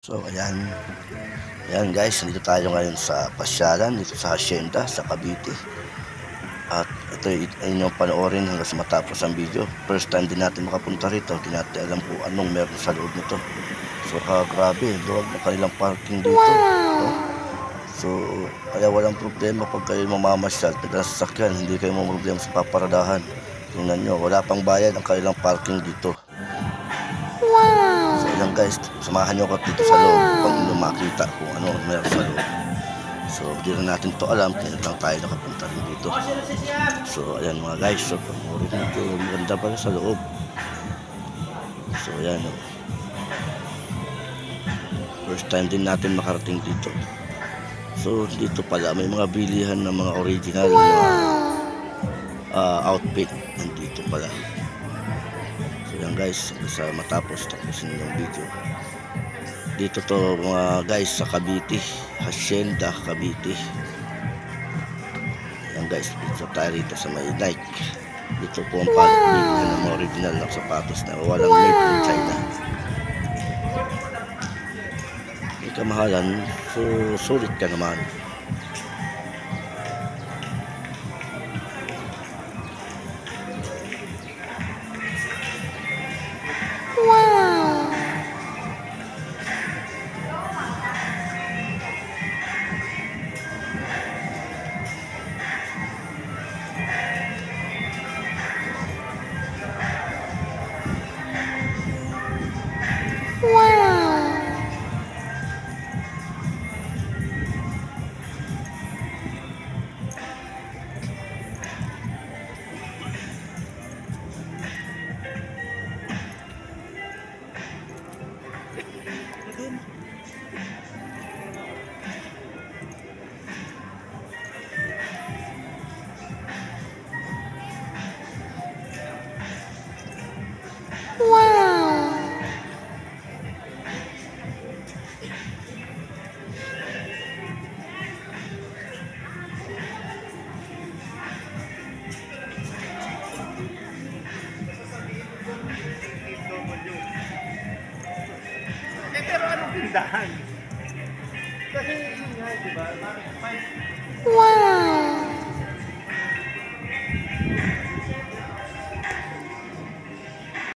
So ayan guys, nandito tayo ngayon sa pasyalan dito sa Hacienda sa Cavite. At ito ay inyong panoorin hanggang sa matapos ang video. First time din natin makapunta rito, hindi natin alam kung anong meron sa loob nito. So grabe, luwag na kanilang parking dito. So kaya walang problema pag kayo mamamasyal, taga-sasakyan, hindi kayo problema sa paparadahan. Tingnan nyo, wala pang bayad ang kanilang parking dito. So ayan guys, samahan nyo ako dito sa loob upang inyo makita kung ano meron sa loob. So hindi na natin to alam, kaya lang tayo nakapunta rin dito. So ayan mga guys, so panoorin nito, maganda pala sa loob. So ayan o. First time din natin makarating dito. So dito pala may mga bilihan ng mga original outfit nandito pala. So yan guys, sa matapos tapusin yung video. Dito to mga guys sa Cavite, Hacienda Cavite. Yan guys, dito tayo rito sa may Nike. Dito po ang bilihan ng mga original ng sapatos na walang made in China. May kamahalan, so sulit ka naman. Pero anong tindahan? Kasi yun nga, diba? Wow!